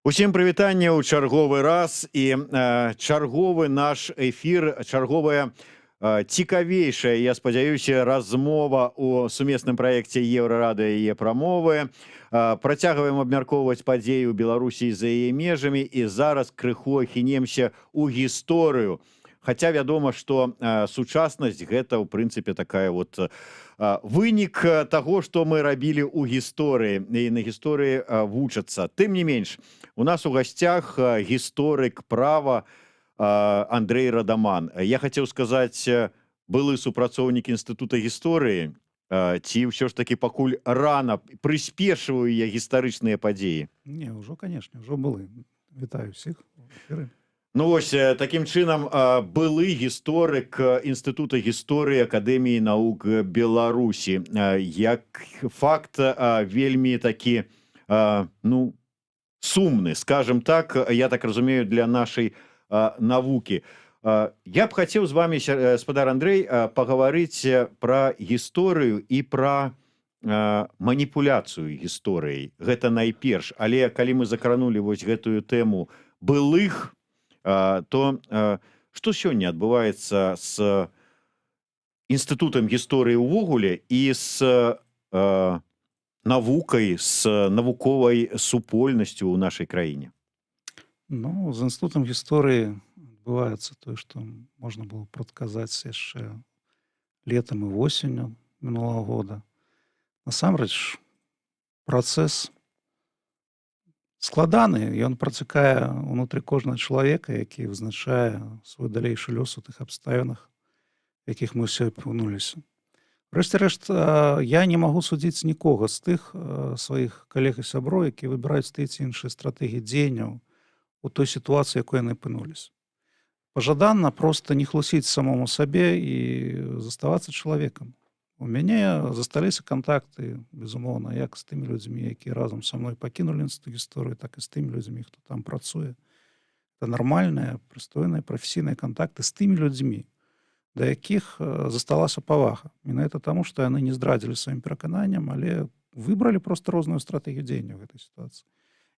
Усім прывітанне ў чарговы раз і чарговы наш эфір, чарговая цікавейшая, я спадзяюся, размова ў сумесным праекце Еўрарада і яе прамовы. Працягваем абмяркоўваць падзеі ў Беларусі за яе межамі і зараз крыху ахінемся ў гісторыю. Хаця вядома, што сучаснасць гэта ў прынцыпе такая вот вынік таго, што мы рабілі ў гісторыі і на гісторыі вучацца. Тым не менш, у нас у гасцях гісторык права Андрэй Радаман. Я хацеў сказаць, былы супрацоўнік інстытута гісторыі, ці ўсё ж такі пакуль рана прыспешваю я гістарычныя падзеі? Не, ўжо, канешне, ўжо былы. Вітаю ўсіх. Ну вось, такім чынам, былы гісторык інстытута гісторыі Акадэміі навук Беларусі. Як факт вельмі такі, ну, сумны, скажем так, я так разумею, для нашай навукі. Я б хацеў з вами, спадар Андрэй, пагаварыць пра гісторыю і пра маніпуляцыю гісторыяй. Гэта найперш. Але калі мы закранулі вось гэтую тэму былых, то што сёння адбываецца з інстытутам гісторыі ўвогуле і з навукай, з навуковай супольнасцю ў нашай краіне? Ну, з інстытутам гісторыі адбываецца тое, што можна было прадказаць яшчэ летам і восенню мінулага года. Насамрэч, працэс складаны, ён працякае ўнутры кожнага чалавека, які вызначае свой далейшы лёс у тых абставінах, якіх мы ўсе апынуліся. Рэшце-рэшт, я не магу судзіць нікога з тых сваіх калег і сяброў, якія выбіраюць тыя ці іншыя стратэгіі дзеянняў у той сітуацыі, якой яны апынуліся. Пажаданна проста не хлусіць самому сабе і заставацца чалавекам. У мяне засталіся кантакты, безумоўна, як з тымі людзьмі, якія разам са мной пакінулі інстытут гісторыі, так і з тымі людзьмі, хто там працуе. Это нармальныя, прыстойныя, прафесійныя кантакты з тымі людзьмі, да якіх засталася павага. Менавіта таму, што яны не здрадзілі сваім перакананням, але выбралі проста розную стратэгію дзеяння ў гэтай сітуацыі.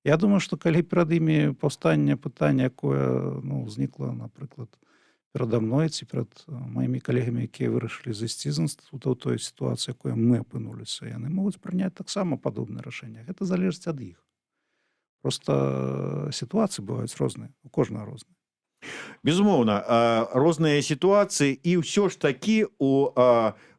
Я думаю, што калі перад імі паўстане пытанне, якое ўзнікла, напрыклад, перада мной ці перад маімі калегамі, якія вырашылі зайсці з інстытута ў той сітуацыі, якой мы апынуліся, яны могуць прыняць таксама падобнае рашэнне. Гэта залежыць ад іх. Проста сітуацыі бываюць розныя, у кожнага розныя. Безумоўна, розныя сітуацыі, і ўсё ж такі у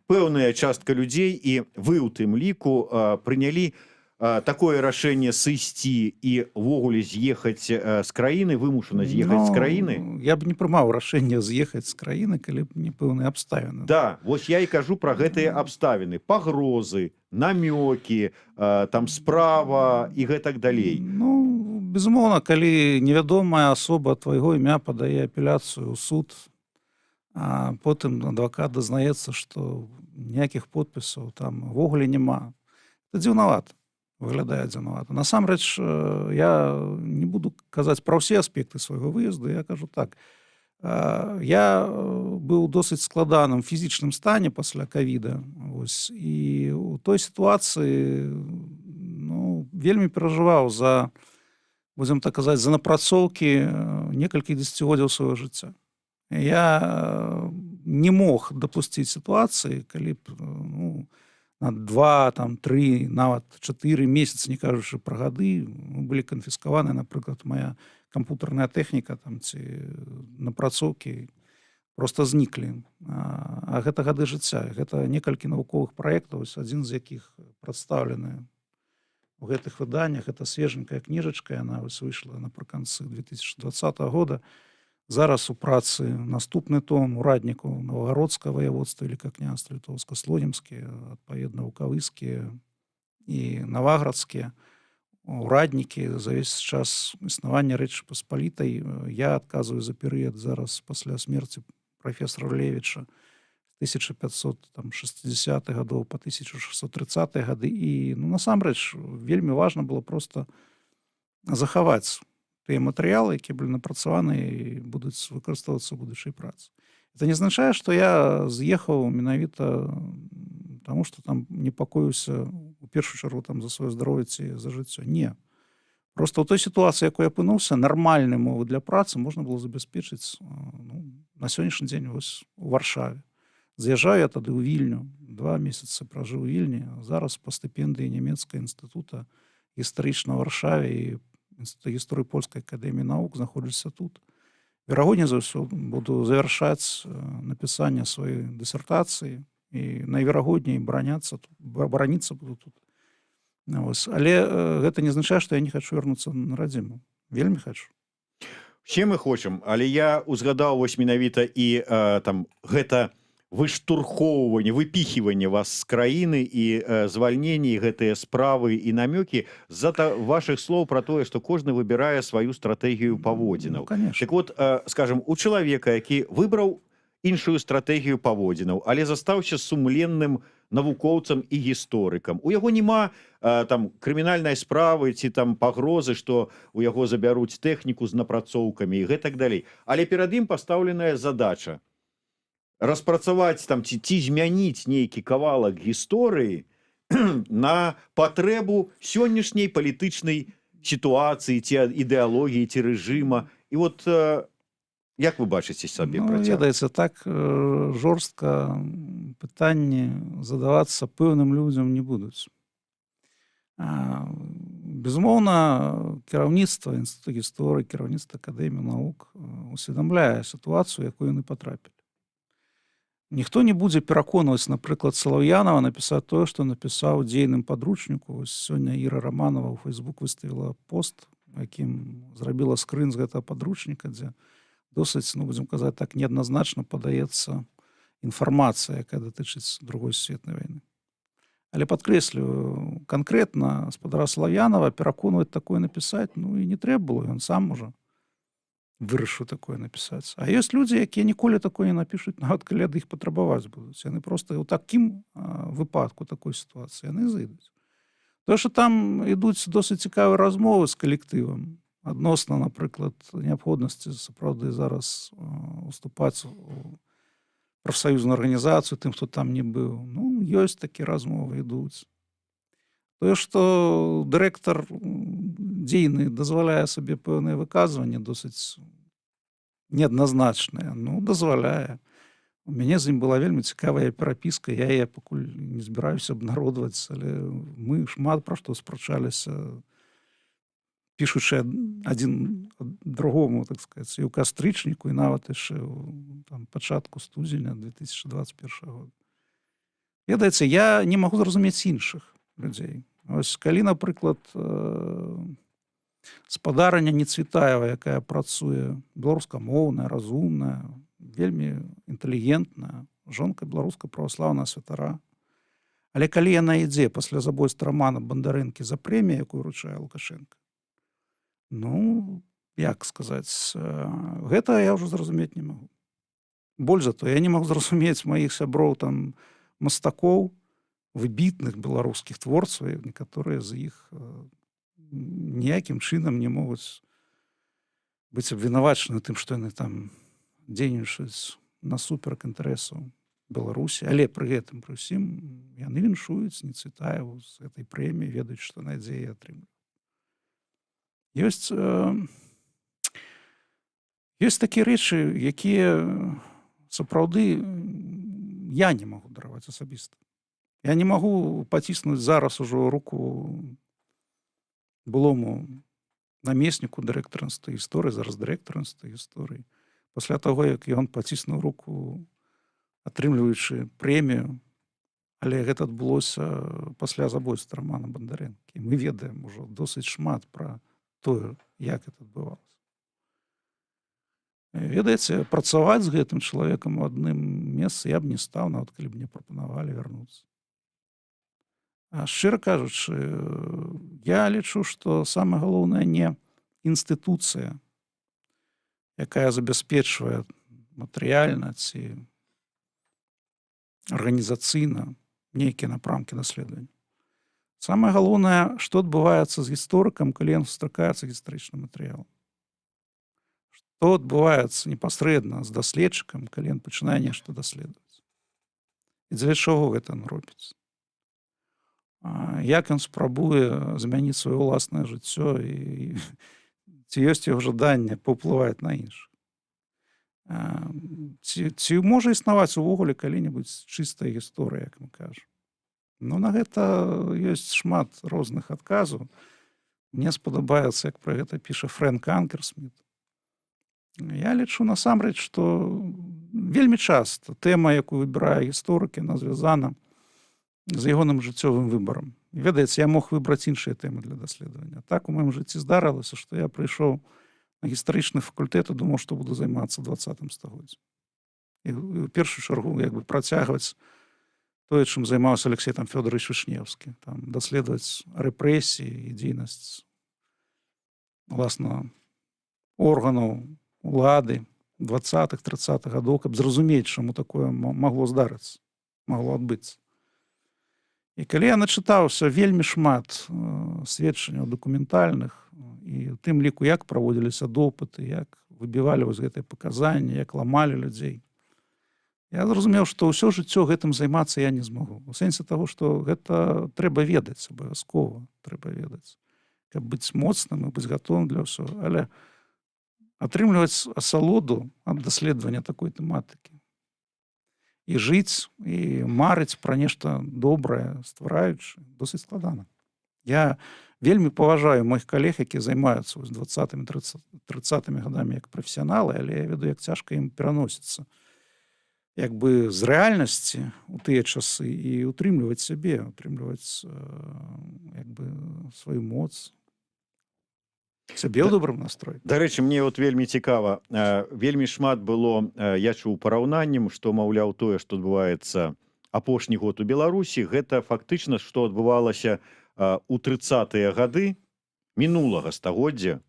пэўная частка людзей, і вы ў тым ліку, прынялі такое рашэнне сысці і ўвогуле з'ехаць з краіны, вымушана з'ехаць з краіны? Я б не прымаў рашэнне з'ехаць з краіны, калі б не пэўныя абставіны. Да, вось я і кажу пра гэтыя абставіны, пагрозы, намёкі, там справа і гэтак далей. Ну, безумоўна, калі невядомая асоба твайго імя падае апеляцыю ў суд, а потым адвакат дазнаецца, што ніякіх подпісаў там увогуле няма, это дзіўнавата. Выглядае дзіўнавата. Насамрэч, я не буду казаць пра ўсе аспекты свайго выезду, я кажу так. Я быў у досыць складаным фізічным стане пасля ковіда. І ў той сітуацыі вельмі перажываў за, будзем так казаць, за напрацоўкі некалькі дзесяцігоддзяў свайго жыцця. Я не мог дапусціць сітуацыі, калі б на 2, 3, нават 4 месяцы, не кажучы пра гады, былі канфіскаваны, напрыклад, моя кампутарная тэхніка ці напрацоўкі проста зніклі. А гэта гады жыцця. Гэта некалькі навуковых праектаў, адзін з якіх прадстаўлены у гэтых выданнях. Гэта свеженькая кніжачка, яна выйшла напрыканцы 2020 года. Зараз у працы наступны том урадніку Новагародскага ваяводства Великага княства Літоўска-Слонімскія, адпаведна Вукавыскія і Наваградскія ураднікі за ўвесь час існавання Рэчы Паспалітай. Я адказваю за перыяд зараз пасля смерці прафесара Левіча з 1560-х гадоў па 1630-е гады. І насамрэч вельмі важна было проста захаваць тыя матэрыялы, якія былі напрацаваны і будуць выкарыстоўвацца ў будучай працы. Это не азначае, што я з'ехаў менавіта таму, што там непакоюся у першую чаргу за сваё здароўе ці за жыццё. Не. Просто ў той сітуацыі, якой я апынуўся, нармальнай мовы для працы можна было забяспечыць на сённяшні дзень вось у Варшаве. З'язджаю я тады ў Вільню, 2 месяцы пражыў у Вільні, а зараз па стыпендыі нямецкага інстытута гістарычна ў Варшаве і Інстытута гісторыі польскай акадэміі навук знаходжуся тут. Верагодней за ўсё буду завяршаць напісанне сваёй дысертацыі і найверагодней бараніцца буду тут. Вось. Але гэта не азначае, што я не хачу вярнуцца на радзіму. Вельмі хачу. Все мы хочам, але я узгадаў вось менавіта і там гэта выштурхоўванне, выпіхіванне вас з краіны і звальненне, і гэтыя справы і намёкі з-за вашых слоў пра тое, што кожны выбірае сваю стратэгію паводзінаў. Конечно. Так вот, скажем, у чалавека, які выбраў іншую стратэгію паводзінаў, але застаўся сумленным навукоўцам і гісторыкам. У яго няма там крымінальнай справы ці там пагрозы, што у яго забяруць тэхніку з напрацоўкамі і гэтак далей. Але перад ім пастаўленая задача распрацаваць там ці змяніць нейкі кавалак гісторыі на патрэбу сённяшняй палітычнай сітуацыі ці ідэалогіі ці рэжыма. І вот як вы бачыце сабе працяг? Ведаеце, так жорстка пытанні задавацца пэўным людзям не будуць. Безумоўна, кіраўніцтва Інстытута гісторыі, кіраўніцтва акадэміі навук усведамляе сітуацыю, якую яны патрапілі. Ніхто не будзе пераконваць, напрыклад, Салаўянова напісаць тое, што напісаў дзейным падручніку. Сёння Іра Раманова ў Facebook выставіла пост, якім зрабіла скрын з гэтага падручніка, дзе досыць, будзем казаць так, неадназначна падаецца інфармацыя, якая датычыць Другой сусветнай вайны. Але падкрэслю, канкрэтна спадара Салаўянова пераконваць такое напісаць, і не трэба было, ён сам ужо вырашыў такое напісаць. А ёсць людзі, якія ніколі такое не напішуць, нават калі ад іх патрабаваць будуць. Яны проста ў такім выпадку такой сітуацыі яны зайдуць. Тое, што там ідуць досыць цікавыя размовы з калектывам адносна, напрыклад, неабходнасці сапраўды зараз уступаць у прафсаюзную арганізацыю тым, хто там не быў. Ёсць такія размовы, ідуць. Тое, што дырэктар дзейны дазваляе сабе пэўныя выказванні досыць неадназначныя, дазваляе. У мяне з ім была вельмі цікавая перапіска, я яе пакуль не збіраюся абнародваць, але мы шмат пра што спрачаліся, пішучы адзін другому, так сказаць, і ў кастрычніку, і нават яшчэ ў пачатку студзеня 2021 года. Ведаеце, я не магу зразумець іншых людзей. Ось калі, напрыклад, спадарыня Нецвітаева, якая працуе, беларускамоўная, разумная, вельмі інтэлігентная, жонка беларуская праваслаўная святара. Але калі яна ідзе пасля забойства Рамана Бандарэнкі за прэмію, якую вручае Лукашенко, як сказаць, гэта я ўжо зразумець не магу. Больш за то, я не магу зразумець маіх сяброў там мастакоў, выбітных беларускіх творцаў, некаторыя з іх ніякім чынам не могуць быць абвінавачаны тым, што яны там дзейнічаюць насуперак інтарэсаў Беларусі, але пры гэтым, пры ўсім, яны віншуюць Нецвітаеву з гэтай прэміі, ведаюць, што надзеі атрымаюць. Ёсць такія рэчы, якія сапраўды я не магу дараваць асабіста. Я не магу паціснуць зараз ужо руку былому намесніку дырэктара Інстытута гісторыі, зараз дырэктара Інстытута гісторыі, пасля таго, як ён паціснуў руку, атрымліваючы прэмію, але гэта адбылося пасля забойства Рамана Бандарэнкі. Мы ведаем ужо досыць шмат пра тое, як гэта адбывалася. Ведаеце, працаваць з гэтым чалавекам у адным месцы я б не стаў, нават калі б мне прапанавалі вярнуцца. Шчыра кажучы, я лічу, што самае галоўнае не інстытуцыя, якая забяспечвае матэрыяльна ці арганізацыйна нейкія напрамкі даследавання. Самае галоўнае, што адбываецца з гісторыкам, калі ён сустракаецца гістарычным матэрыялам. Што адбываецца непасрэдна з даследчыкам, калі ён пачынае нешта даследаваць. І дзеля чаго гэта робіць? як ён спрабуе змяніць сваё ўласнае жыццё і ці ёсць яго жаданне паўплываць на іншых. Ці можа існаваць увогуле калі-небудзь чыстая гісторыя, як мы кажам? Ну, на гэта ёсць шмат розных адказаў. Мне спадабаецца, як пра гэта піша Фрэнк Анкерсміт. Я лічу насамрэч, што вельмі часта тэма, якую выбірае гісторык, яна звязана з ягоным жыццёвым выбарам. Ведаеце, я мог выбраць іншыя тэмы для даследавання. Так у маім жыцці здарылася, што я прыйшоў на гістарычны факультэт і думаў, што буду займацца 20 стагоддзям. І ў першую чаргу як бы працягваць тое, чым займаўся Алексей Фёдорович Вішнеўскі, там даследаваць рэпрэсіі і дзейнасць уласна органаў улады 20-30-х гадоў, каб зразумець, чаму такое магло здарыцца, магло адбыцца. І калі я начытаўся вельмі шмат сведчанняў дакументальных, і у тым ліку, як праводзіліся допыты, як выбівалі вось гэтыя паказанні, як ламалі людзей, я зразумеў, што ўсё жыццё гэтым займацца я не змагу. У сэнсе таго, што гэта трэба ведаць, абавязкова трэба ведаць, каб быць моцным і быць гатовым для ўсяго. Але атрымліваць асалоду ад даследавання такой тэматыкі і жыць, і марыць пра нешта добрае, ствараючы, досыць складана. Я вельмі паважаю моих калег, якія займаюцца 20-30-ми гадамі як прафесіяналы, але я веду, як цяжка ім пераносіцца як бы з рэальнасці ў тыя часы і утрымліваць сябе, утрымліваць як бы сваю моц, сябе ў добрым настрой. Дарэчы, мне от вельмі цікава, вельмі шмат было, я чуў параўнаннем, што, маўляў, тое, што адбываецца апошні год у Беларусі, гэта фактычна, што адбывалася у 30-е гады мінулага стагоддзя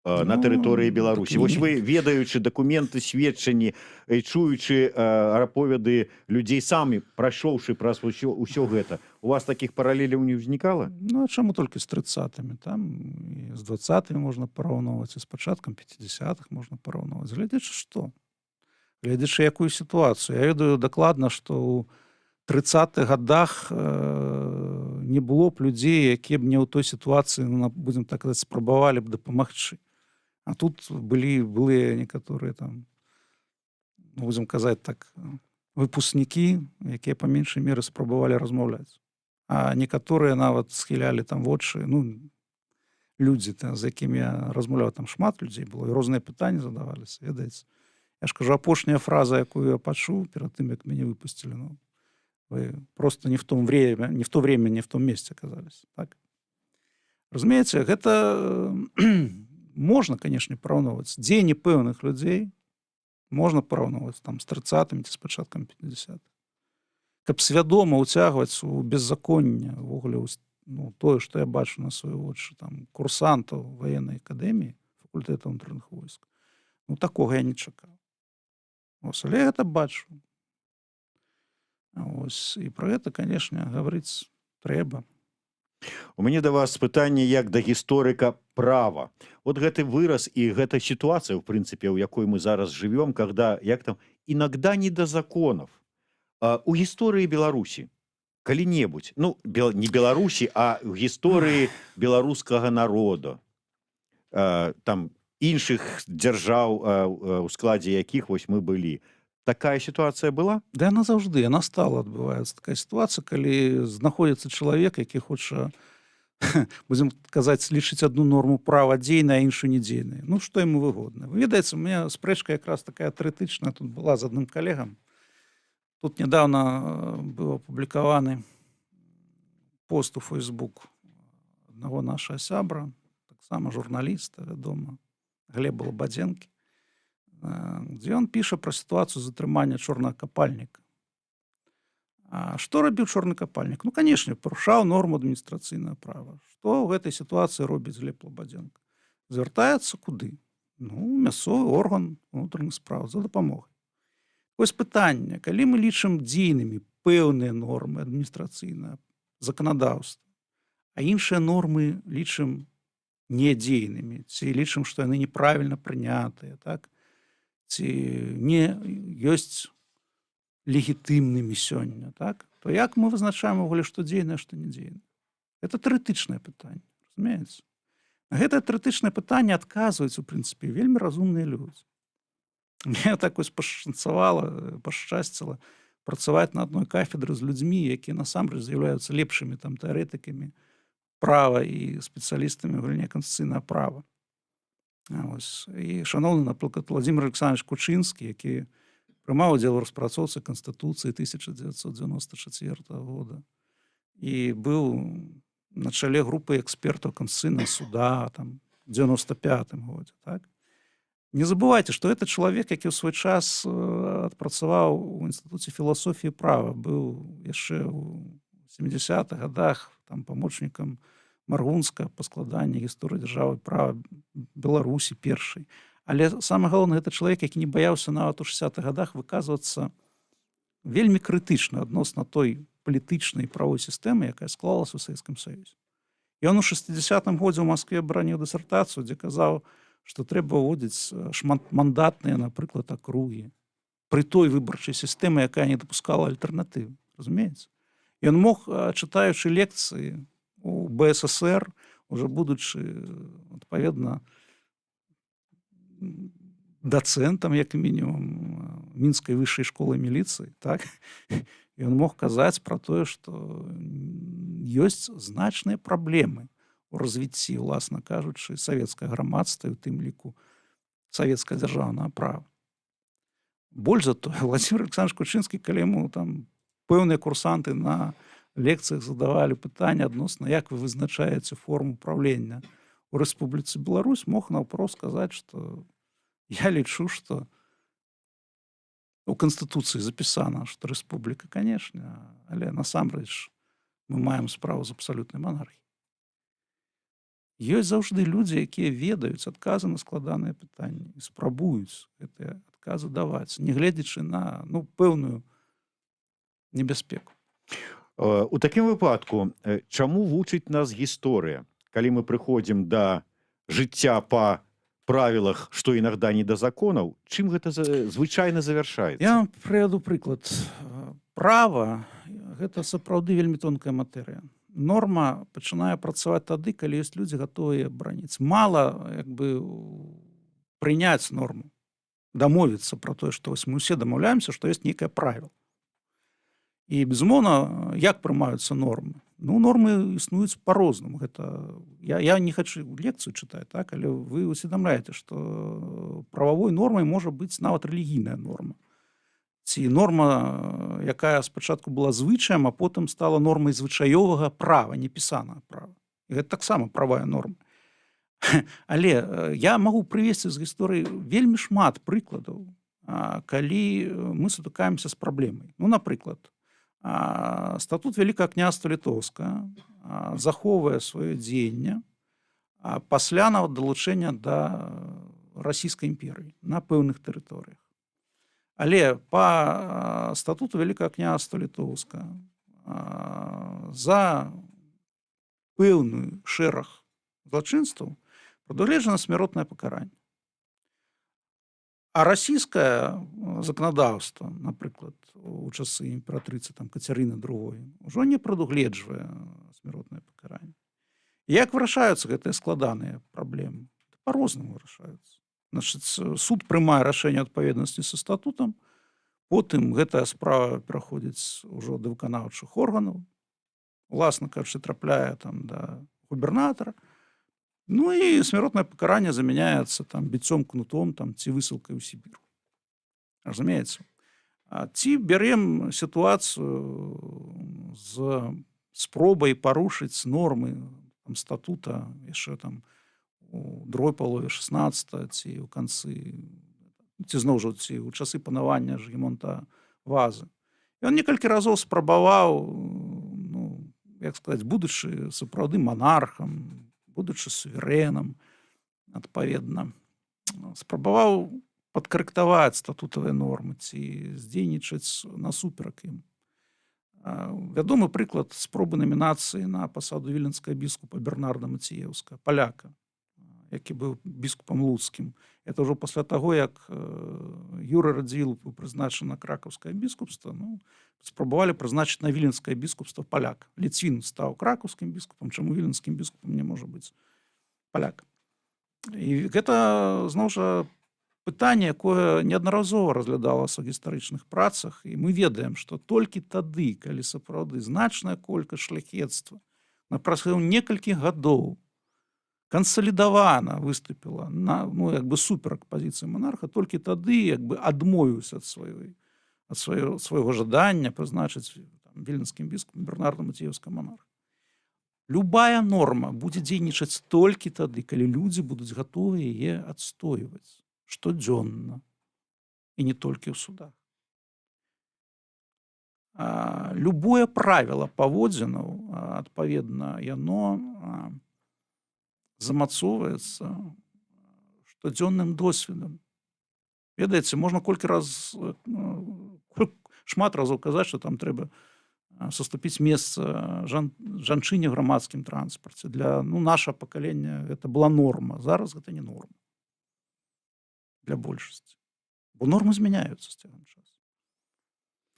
на тэрыторыі Беларусі. Вось вы, ведаючы дакументы, сведчанні, чуючы аповеды людзей самі, прайшоўшы праз усё гэта, у вас такіх паралеляў не ўзнікала? Ну, а чаму толькі з 30-ми? Там і з 20-ми можна параўноўваць, і з пачаткам 50-х можна параўноўваць. Глядзячы што? Глядзячы якую сітуацыю. Я ведаю дакладна, што ў 30-х гадах не было б людзей, якія б не ў той сітуацыі, будзем так казаць, спрабавалі б дапамагчы. А тут былыя некаторыя там, будзем казаць так, выпускнікі, якія па меншай меры спрабавалі размаўляць. А некаторыя нават схілялі там вочы, ну, людзі, з якімі я размаўляў, там шмат людзей было, і розныя пытанні задаваліся, ведаеце. Я ж кажу, апошняя фраза, якую я пачуў перад тым, як мяне выпусцілі, ну, вы просто не в то время, не в том месте оказались. Так? Разумеется, гэта можна, конечно, параўноўваць. Дзеянні пэўных людзей можна параўноўваць там з 30-ми ці з пачаткам 50-х. Каб свядома ўцягваць у беззаконне, увогуле, ну, тое, што я бачу на свае вочы, там, курсантаў ваеннай акадэміі, факультэта ўнутраных войск, ну, такога я не чакаў. Ось, але я гэта бачу. Ось, і пра гэта, канешне, гаварыць трэба. У мяне да вас пытанне як да гісторыка права. Вот гэты выраз і гэта сітуацыя, в прынцыпе, у якой мы зараз жывём, когда, як там, иногда не до законов. У гісторыі Беларусі калі-небудзь, ну, не Беларусі, а ў гісторыі беларускага народа, там, іншых дзяржаў, у складзе якіх вось мы былі, такая сітуацыя была? Да яна заўжды, яна стала адбываецца. Такая сітуацыя, калі знаходзіцца чалавек, які хоча, будзем казаць, лічыць адну норму права дзейнай, а іншую недзейнай. Ну, што яму выгодна. Вы ведаеце, у мяне спрэчка якраз такая тэарэтычная тут была з адным калегам. Тут нядаўна быў апублікаваны пост у Facebook аднаго нашага сябра, таксама журналіста, вядома, Глеба Лабадзенкі, дзе ён піша пра сітуацыю затрымання чорнага капальніка. А што рабіў чорны капальнік? Ну, канешне, парушаў норму адміністрацыйнага права. Што ў гэтай сітуацыі робіць Глеб Лабадзенка? Звяртаецца куды? Ну, мясцовы орган унутраных спраў за дапамогай. Вось пытанне, калі мы лічым дзейнымі пэўныя нормы адміністрацыйнага заканадаўства, а іншыя нормы лічым недзейнымі, ці лічым, што яны неправільна прынятыя, так? Ці не ёсць легітымнымі сёння, так? То як мы вызначаем увогуле, што дзейнае, што не дзейнае? Это тэарэтычнае пытанне, разумееце. На гэтае тэарэтычнае пытанне адказваюць, у прынцыпе, вельмі разумныя людзі. Мне так вось пашчасціла працаваць на адной кафедры з людзьмі, якія насамрэч з'яўляюцца лепшымі там тэарэтыкамі права і спецыялістамі ў галіне канстытуцыйнага права. Вось. І шаноўны, напрыклад, Владзімир Александрович Кучынскі, які прымаў удзел у распрацоўцы Канстытуцыі 1994 года і быў на чале групы экспертаў Конституцыйнага суда там, в 95 годзе. Так? Не забывайте, что это чалавек, які ў свой час адпрацаваў у Інстытуце філасофіі права, быў яшчэ ў 70-х годах там, памочнікам Маргунска па складанні гісторыі дзяржавы права Беларусі першай. Але самае галоўнае, гэта чалавек, які не баяўся нават у 60-х годах выказвацца вельмі крытычна адносна той палітычнай правой сістэмы, якая склалася ў Савецкім Саюзе. Ён у 60-м годзе ў Маскве браніў дысертацыю, дзе казаў, што трэба ўводзіць шматмандатныя, напрыклад, акругі пры той выбарчай сістэме, якая не дапускала альтэрнатывы. Разумееце? Ён мог, чытаючы лекцыі у БССР, уже будучы, адпаведна, дацэнтам, як мінімум, Мінскай высшай школы міліцыі, так? Ён мог казаць пра тое, што ёсць значныя праблемы у развіцці, уласна кажучы, савецкага грамадства, у тым ліку савецкага дзяржаўнага права. Больш за тое, Владзімир Александрович Кучынскі, калі яму там пэўныя курсанты на лекцыях задавалі пытанне адносна, як вы вызначаеце форму правлення у Рэспубліцы Беларусь, мог наўпрост сказаць, што я лічу, што у Канстытуцыі запісана, што рэспубліка, канешне, але насамрэч мы маем справу з абсалютнай монархіяй. Ёсць заўжды людзі, якія ведаюць адказы на складаныя пытанні і спрабуюць гэтыя адказы даваць, нягледзячы на пэўную небяспеку. У такім выпадку, чаму вучыць нас гісторыя, калі мы прыходзім да жыцця па правілах, што інагда не да законаў, чым гэта звычайна завяршаецца? Я вам прывяду прыклад. Права – гэта сапраўды вельмі тонкая матэрыя. Норма пачынае працаваць тады, калі ёсць людзі, гатовыя браніць. Мала прыняць норму, дамовіцца пра тое, што мы ўсе дамаўляемся, што ёсць нейкае правіла. І, безумоўна, як прымаюцца нормы? Нормы існуюць па-рознаму. Я не хачу лекцыю чытаць, так? Але вы усведамляеце, што прававой нормай можа быць нават рэлігійная норма. Ці норма, якая спачатку была звычаем, а потым стала нормай звычаёвага права, непісанага права. І гэта таксама правая норма. Але я магу прывесці з гісторыі вельмі шмат прыкладаў, калі мы сутыкаемся з праблемай. Напрыклад, статут Вялікага княства Літоўскага захоўвае сваё дзеянне пасля нават далучэння да Расійскай імперыі на пэўных тэрыторыях. Але па статуту Вялікага княства Літоўскага за пэўны шэраг злачынстваў прадугледжана смяротнае пакаранне. А расійскае заканадаўства, напрыклад, у часы імператрыцы Кацярыны II, ужо не прадугледжвае смяротнае пакаранне. Як вырашаюцца гэтыя складаныя праблемы? Па-рознаму вырашаюцца. Суд прымае рашэнне адпаведнасці са статутам, потым гэтая справа пераходзіць ужо да выканаўчых органаў, уласна кажучы, трапляе да губернатара, і смяротнае пакаранне замяняецца біццём кнутом ці высылкай у Сібір. Разумееце? Ці бярем сітуацыю з спробай парушыць нормы статута яшчэ у другой палове 16 ці ў канцы, ці зноў жа ў часы панавання Жыгімонта Вазы. Ён некалькі разоў спрабаваў, будучы сапраўды манархам, будучы суверэнам, адпаведна, спрабаваў падкарэктаваць статутавыя нормы ці здзейнічаць насуперак ім. Вядомы прыклад спробы намінацыі на пасаду віленскага біскупа Бернарда Маціеўскага, паляка, які быў біскупам луцкім. Это ўжо пасля таго, як Юрый Радзівіл быў прызначаны на кракаўскае біскупства, ну, спрабавалі прызначыць на віленскае біскупства паляк. Ліцвін стаў кракаўскім біскупам, чаму віленскім біскупам не можа быць паляк. І гэта, зноў жа, пытанне, якое неаднаразова разглядалася ў гістарычных працах, і мы ведаем, што толькі тады, калі сапраўды значная колькасць шляхецтва на працягу некалькіх гадоў кансалідавана выступіла на, ну, як бы суперак пазіцыі манарха, толькі тады як бы адмовіўся ад свайго жадання прызначыць там, віленскім біскупам Бернарда Мацееўскага монарха. Любая норма будзе дзейнічаць толькі тады, калі людзі будуць гатовы яе адстойваць штодзённа і не толькі ў судах. Любое правіла паводзінаў, адпаведна, яно замацоўваецца штодзённым досведам. Ведаеце, можна шмат разоў казаць, што там трэба саступіць месца жанчыне ў грамадскім транспарце. Для нашага пакалення гэта была норма. Зараз гэта не норма для большасці. Бо нормы змяняюцца з цягам часу.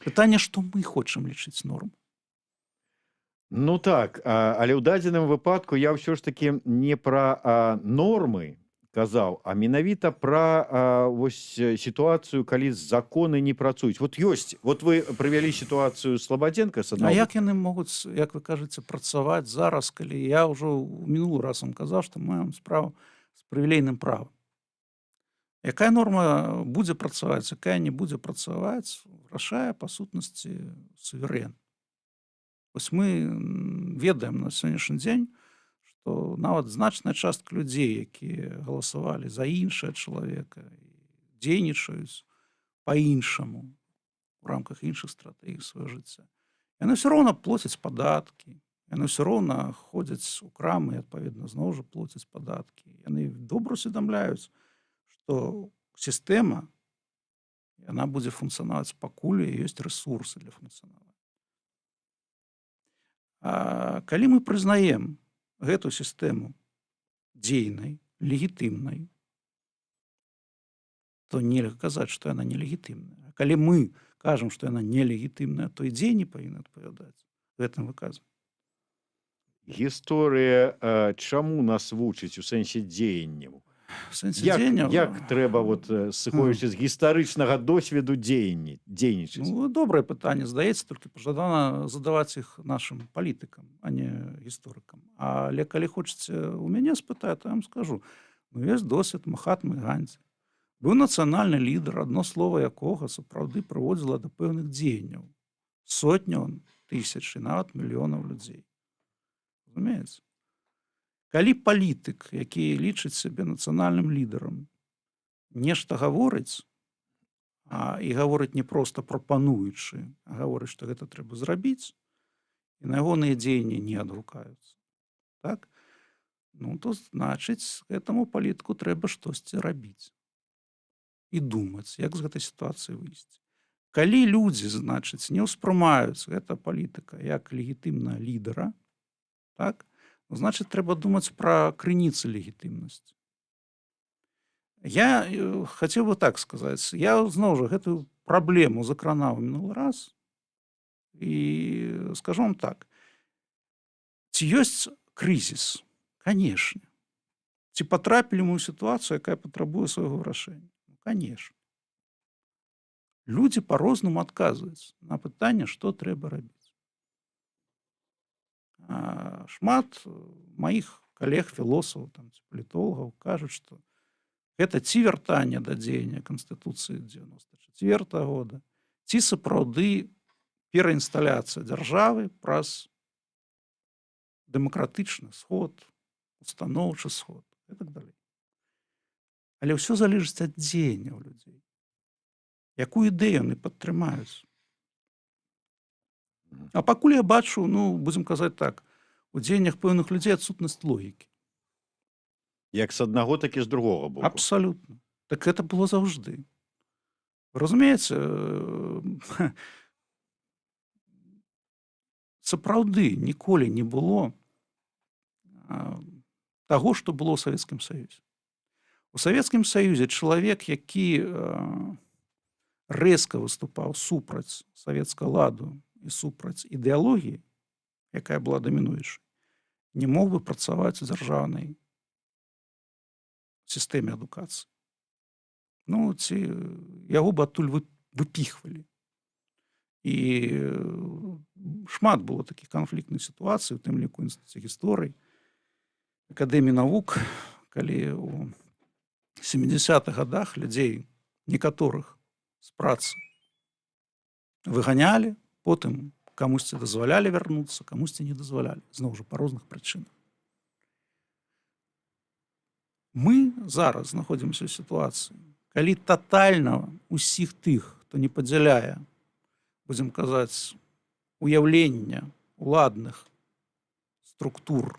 Пытанне, што мы хочам лічыць норму. Ну так, але ў дадзеным выпадку я ўсё ж такі не пра нормы казаў, а менавіта пра вось сітуацыю, калі законы не працуюць. Вот ёсць, вот вы прывялі сітуацыю Слабадзенка з А як яны могуць, як вы кажаце, працаваць зараз, калі я ўжо ў мінулы раз вам казаў, што мы маем справу з прывілейным правам. Якая норма будзе працаваць, якая не будзе працаваць, рашае, па сутнасці, суверэн. Вось мы ведаем на сённяшні дзень, што нават значная частка людзей, якія галасавалі за іншае чалавека, дзейнічаюць па-іншаму у рамках іншых стратэгій свайго жыцця, яны ўсё роўна плоцяць падаткі, яны ўсё роўна ходзяць у крамы і, адпаведна, зноў жа плоцяць падаткі. Яны добра усведамляюць, што сістэма, яна будзе функцыянаваць, пакуль ёсць рэсурсы для функцыянавання. Калі мы прызнаем гэту сістэму дзейнай, легітымнай, то нельга казаць, што яна нелегітымная. А калі мы кажам, што яна нелегітымная, то і дзеянні павінны адпавядаць гэтым выказам. Гісторыя чаму нас вучыць у сэнсе дзеянняў? Як трэба, сыходзячы з гістарычнага досведу, дзейнічаць? Добрае пытанне, здаецца, толькі пажадана задаваць іх нашым палітыкам, а не гісторыкам. Але калі хочаце у мяне спытаць, то я вам скажу, ёсць досвед Махатмы Гандзі. Быў нацыянальны лідар, адно слова якога сапраўды прыводзіла да пэўных дзеянняў. Сотняў тысяч і нават мільёнаў людзей. Разумееце? Калі палітык, які лічыць сябе нацыянальным лідарам, нешта гаворыць, і гаворыць не проста прапануючы, а гаворыць, што гэта трэба зрабіць, і на ягоныя дзеянні не адгукаюцца, так? То значыць, гэтаму палітыку трэба штосьці рабіць і думаць, як з гэтай сітуацыі выйсці. Калі людзі, значыць, не ўспрымаюць гэта палітыка як легітымнага лідара, так? Значыць, трэба думаць пра крыніцы легітымнасці. Я хацеў бы так сказаць. Я, зноў жа, гэтую праблему закранаў мінулы раз і скажу вам так. Ці ёсць крызіс? Канешне. Ці патрапілі мы ў сітуацыю, якая патрабуе свайго вырашэння? Канешне. Людзі па-рознаму адказваюць на пытанне, што трэба рабіць. Шмат маіх калег-філосафаў, палітолагаў кажуць, што гэта ці вяртанне да дзеяння Канстытуцыі 94 года, ці сапраўды пераінсталяцыя дзяржавы праз дэмакратычны сход, устаноўчы сход і так далей. Але ўсё залежыць ад дзеянняў людзей. Якую ідэю яны падтрымаюць? А пакуль я бачу, будзем казаць так, у дзеяннях пэўных людзей адсутнасць логікі. Як з аднаго, так і з другога боку. Абсалютна. Так гэта было заўжды. Разумееце, сапраўды ніколі не было таго, што было ў Савецкім Саюзе. У Савецкім Саюзе чалавек, які рэзка выступаў супраць савецкага ладу і супраць ідэалогіі, якая была дамінуючай, не мог бы працаваць у дзяржаўнай сістэме адукацыі. Ну, ці яго б адтуль выпіхвалі. І шмат было такіх канфліктных сітуацый, у тым ліку інстытуце гісторыі, акадэміі навук, калі у 70-х гадах людзей некаторых з працы выганялі, потым камусьці дазвалялі вярнуцца, камусьці не дазвалялі, зноў жа па розных прычынах. Мы зараз знаходзімся ў сітуацыі, калі татальна ўсіх тых, хто не падзяляе, будзем казаць, уяўлення уладных структур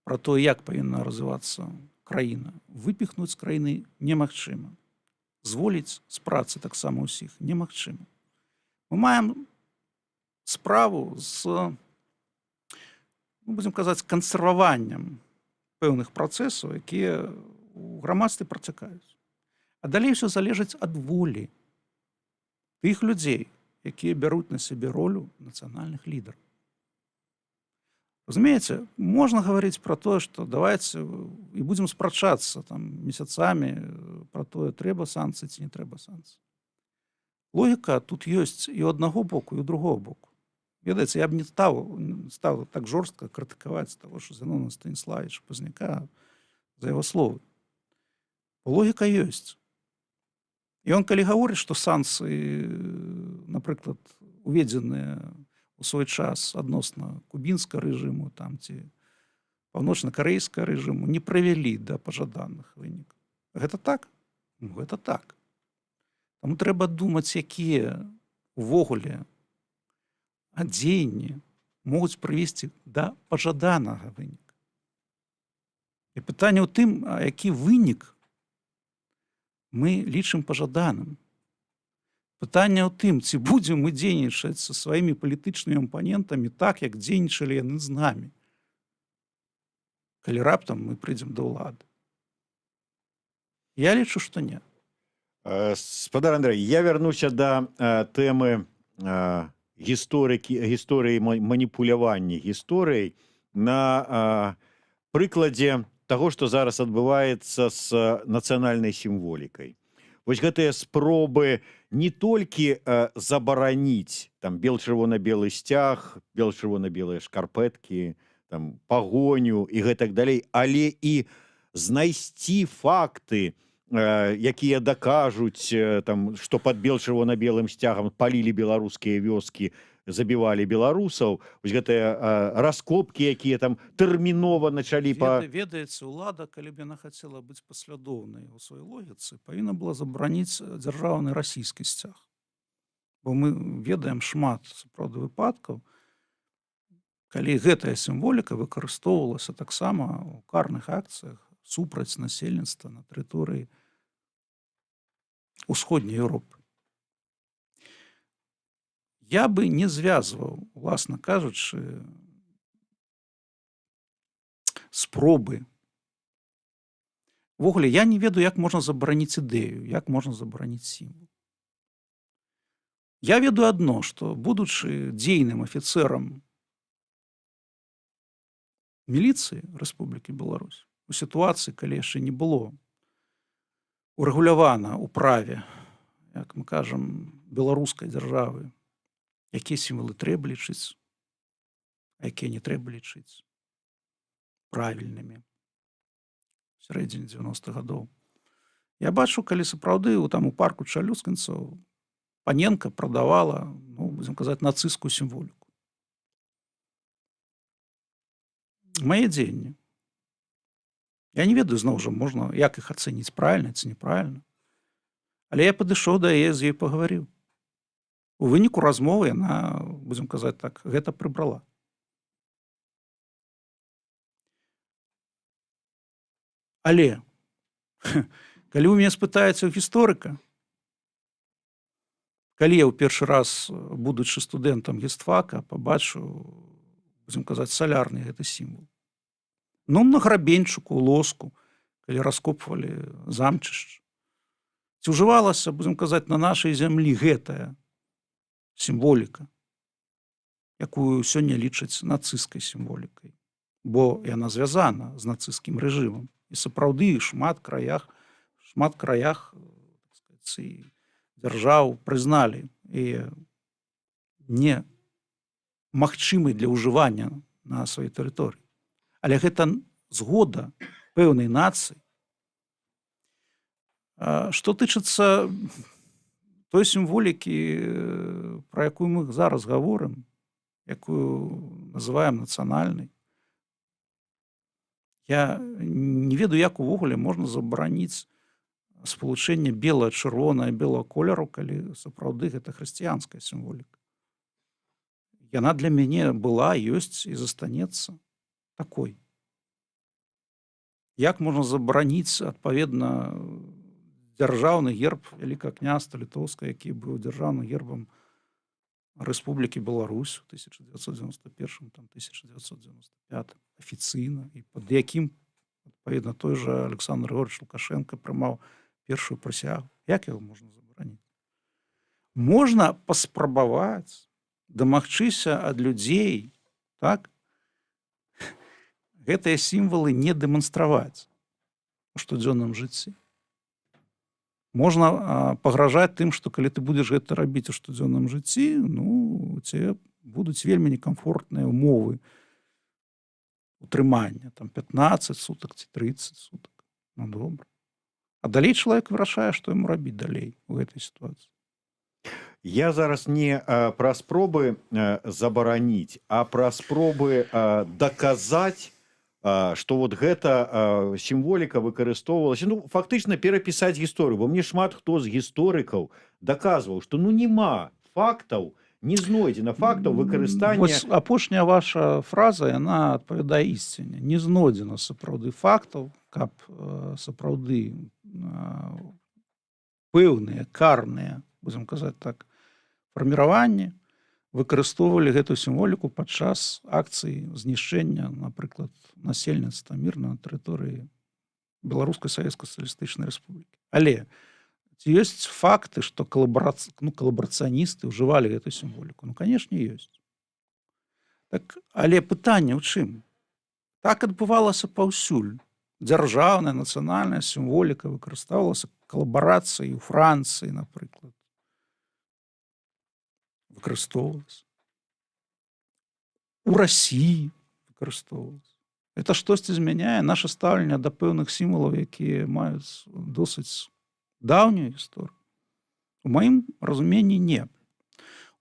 пра то, як павінна развівацца краіна, выпіхнуць з краіны немагчыма. Зволіць з працы таксама ўсіх немагчыма. Мы маем справу з, будзем казаць, кансерваваннем пэўных працэсаў, якія ў грамадстве працякаюць. А далей ўсё залежыць ад волі тых людзей, якія бяруць на сябе ролю нацыянальных лідараў. Разумееце, можна гаварыць пра тое, што давайце і будзем спрачацца там месяцамі пра тое, трэба санкцыі ці не трэба санкцыі. Логіка тут ёсць і ў аднаго боку, і ў другого боку. Ведаеце, я б не стаў так жорстка крытыкаваць таго, що Зенона Станіславовича Пазняка за яго словы. Логіка ёсць. І он, калі гаворыць, што санкцыі, напрыклад, уведзеныя у свой час адносна кубінскага рэжыму там, ці паўночна-карэйскага рэжыму не прывялі да пажаданых вынікаў. Гэта так? Ну, гэта так. Таму трэба думаць, якія увогуле дзеянні могуць прывесці да пажаданага выніка. І пытанне ў тым, які вынік мы лічым пажаданым. Пытанне ў тым, ці будзем мы дзейнічаць са сваімі палітычнымі апанентамі так, як дзейнічалі яны з намі, калі раптам мы прыйдзем да ўлады. Я лічу, што не. Спадар Андрэй, я вярнуся да тэмы гісторыі маніпулявання гісторыяй на прыкладзе таго, што зараз адбываецца з нацыянальнай сімволікай. Вось гэтыя спробы не толькі забараніць там бел-чырвона-белы сцяг, бел-чырвона-белыя шкарпэткі, там пагоню і гэтак далей, але і знайсці факты, якія дакажуць, там, што пад бел-чырвона-белым сцягам палілі беларускія вёскі, забівалі беларусаў. Вось гэтыя раскопкі, якія там тэрмінова началі Ведаеце, улада, калі б яна хацела быць паслядоўнай у сваёй логіцы, павінна была забараніць дзяржаўны расійскі сцяг. Бо мы ведаем шмат, сапраўды, выпадкаў, калі гэтая сімволіка выкарыстоўвалася таксама ў карных акцыях супраць насельніцтва на тэрыторыі ўсходняй Еўропы. Я бы не звязваў, уласна кажучы, спробы. Увогуле, я не ведаю, як можна забараніць ідэю, як можна забараніць сімвал. Я ведаю адно, што, будучы дзейным афіцэрам міліцыі Рэспублікі Беларусь, у сітуацыі, калі яшчэ не было урэгулявана ў праве, як мы кажам, беларускай дзяржавы, якія сімвалы трэба лічыць, а якія не трэба лічыць правільнымі в сярэдзіне 90-х гадоў. Я бачу, калі сапраўды там у парку Чалюскінцаў Паненка прадавала, ну, будзем казаць, нацысцкую сімволіку. Мае дзеянні. Я не ведаю, зноў жа, можна, як іх ацэніць, правільна ці неправільна. Але я падышоў да яе, з ёй пагаварыў. У выніку размовы яна, будзем казаць так, гэта прыбрала. Але, калі вы мяне спытаеце ў гісторыка, калі я ў першы раз, будучы студэнтам гістфака, пабачыў, будзем казаць, салярны гэты сімвал. Ну, на грабеньчыку, лоску, калі раскопвалі замчышчы. Ці ўжывалася, будзем казаць, на нашай зямлі гэтая сімволіка, якую сёння лічаць нацысцкай сімволікай, бо яна звязана з нацысцкім рэжымам. І сапраўды шмат краях, так сказаць, і дзяржаў прызналі і не магчымы для ўжывання на сваёй тэрыторыі. Але гэта згода пэўнай нацыі. Што тычыцца той сімволікі, пра якую мы зараз гаворым, якую называем нацыянальнай, я не ведаю, як увогуле можна забараніць спалучэнне бела-чырвонае, белага колеру, калі сапраўды гэта хрысціянская сімволіка. Яна для мяне была, ёсць і застанецца такой. Як можна забараніць, адпаведна, дзяржаўны герб Вялікага княства Літоўскага, які быў дзяржаўным гербам Рэспублікі Беларусь у 1991-1995 афіцыйна, і пад якім, адпаведна, той жа Александр Григорьевич Лукашенко прымаў першую прысягу. Як яго можна забараніць? Можна паспрабаваць дамагчыся ад людзей, так, гэтыя сімвалы не дэманстраваць у штодзённым жыцці. Можна пагражаць тым, што калі ты будзеш гэта рабіць у штодзённым жыцці, ну, у цябе будуць вельмі некамфортныя ўмовы утрымання, там 15 сутак ці 30 сутак. Ну, добра. А далей чалавек вырашае, што яму рабіць далей у гэтай сітуацыі. Я зараз не пра спробы забараніць, а пра спробы даказаць, што вот гэта сімволіка выкарыстоўвалася, ну, фактычна перапісаць гісторыю, бо мне шмат хто з гісторыкаў даказваў, што ну нема фактаў, не знойдзена фактаў выкарыстання... Вось апошняя ваша фраза, яна адпавядае ісціне. Не знойдзена сапраўды фактаў, каб сапраўды пэўныя, карныя, будзем казаць так, фарміраванні выкарыстоўвалі гэтую сімволіку падчас акцыі знішчэння, напрыклад, насельніцтва мірна на тэрыторыі Беларускай Савецка-Сацыялістычнай Рэспублікі. Але ці ёсць факты, што калабарацыяністы ўжывалі гэтую сімволіку? Ну, канешне, ёсць. Так, але пытанне ў чым? Так адбывалася паўсюль. Дзяржаўная, нацыянальная сімволіка выкарыстоўвалася калабарацыяй у Францыі, напрыклад. Выкарыстоўвалася. У Расіі выкарыстоўвалася. Это штосьці змяняе наша стаўленне да пэўных сімвалаў, якія маюць досыць даўнюю гісторыю? У маім разуменні не.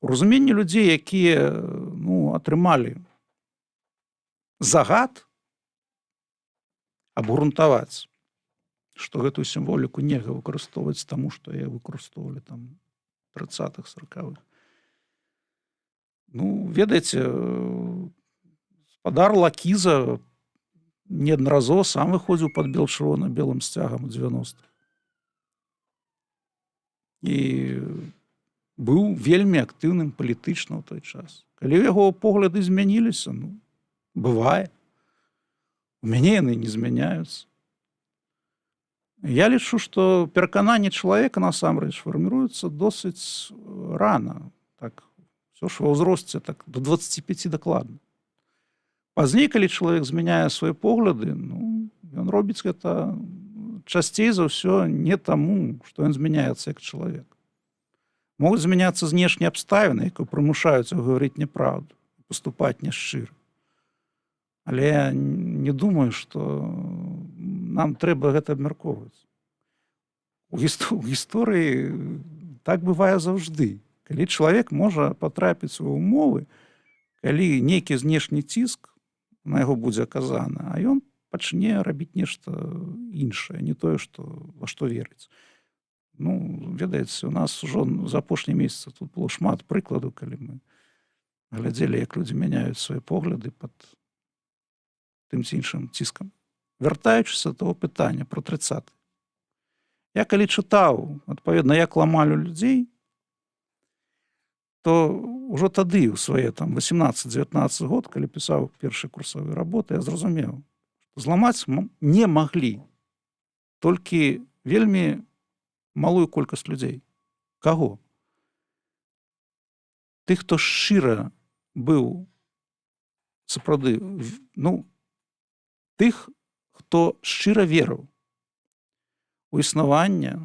У разуменні людзей, якія, ну, атрымалі загад абгрунтаваць, што гэтую сімволіку нельга выкарыстоўваць таму, што яе выкарыстоўвалі там 30-х, 40-х. Ну, ведаеце, спадар Лакіза неаднаразова сам выходзіў пад бел-чырвона-белым сцягам у 90-х. І быў вельмі актыўным палітычна ў той час. Калі яго погляды змяніліся, ну, бывае. У мяне яны не змяняюцца. Я лічу, што перакананне чалавека насамрэч фарміруецца досыць рана. Так, ўсё ж ва ўзросце так, до 25 дакладна. Пазней, калі чалавек змяняе свае погляды, ну, ён робіць гэта часцей за ўсё не таму, што ён змяняецца як чалавек. Могуць змяняцца знешнія абставіны, якія прымушаюць яго гаварыць няправду, паступаць няшчыра. Але я не думаю, што нам трэба гэта абмяркоўваць. У гісторыі так бывае заўжды. Калі чалавек можа патрапіць у умовы, калі нейкі знешні ціск на яго будзе аказаны, а ён пачне рабіць нешта іншае, не тое, во што верыць. Ну, ведаеце, у нас ужо за апошні месяц тут было шмат прыкладаў, калі мы глядзелі, як людзі мяняюць свае погляды пад тым ці іншым ціскам. Вяртаючыся да таго пытання про 30. Я калі чытаў, адпаведна, як ламалі людзей, то ўжо тады, у свае 18-19 год, калі пісаў першыя курсовыя работы, я зразумеў, што зламаць не маглі толькі вельмі малую колькасць людзей. Каго? Тых, хто шчыра быў сапраўды, ну, тых, хто шчыра верыў у існаванне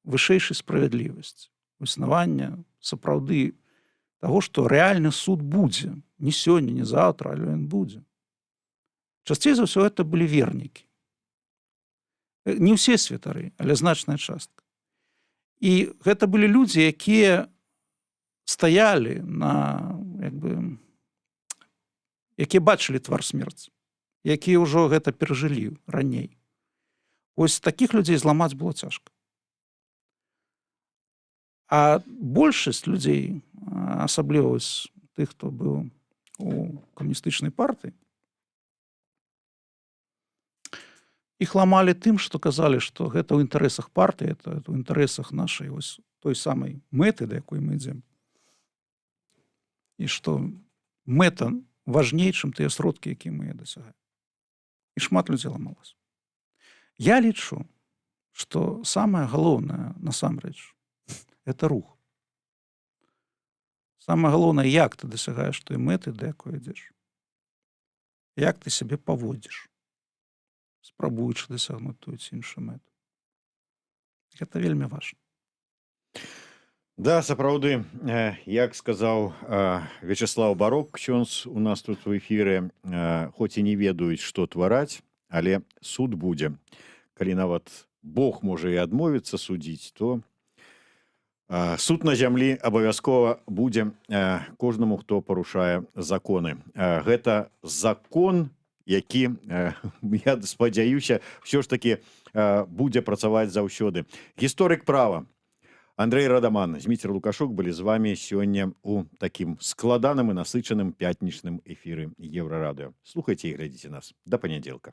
вышэйшай справядлівасці, у існаванне сапраўды таго, што рэальны суд будзе. Не сёння, не заўтра, але ён будзе. Часцей за ўсё гэта былі вернікі. Не ўсе святары, але значная частка. І гэта былі людзі, якія стаялі на, якія бачылі твар смерці, якія ўжо гэта перажылі раней. Ось такіх людзей зламаць было цяжка. А большасць людзей, асабліва ось тых, хто быў у камуністычнай партыі, іх ламалі тым, што казалі, што гэта ў інтарэсах партыі, это ў інтарэсах нашай ось той самай мэты, да якой мы ідзем. І што мэта важней, чым тыя сродкі, якія мы дасягаем. І шмат людзей ламалася. Я лічу, што самае галоўнае насамрэч это рух. Самае галоўнае, як ты дасягаеш той мэты, да якой ідзеш. Як ты сябе паводзіш, спрабуючы дасягнуць тую ці іншую мэту. Гэта вельмі важна. Да, сапраўды, як сказаў Вячеслав Барок, ксёндз у нас тут в эфіры, хоць і не ведаюць, што твараць, але суд будзе. Калі нават Бог можа і адмовіцца судзіць, то суд на зямлі абавязкова будзе кожнаму, хто парушае законы. Гэта закон, які, я спадзяюся, ўсё ж такі будзе працаваць заўсёды. Гісторык права Андрэй Радаман, Зміцер Лукашук былі з вами сёння у такім складаным і насычаным пятнічным эфіры Еўрарадыё. Слухайце і глядзіце нас. Да панядзелка.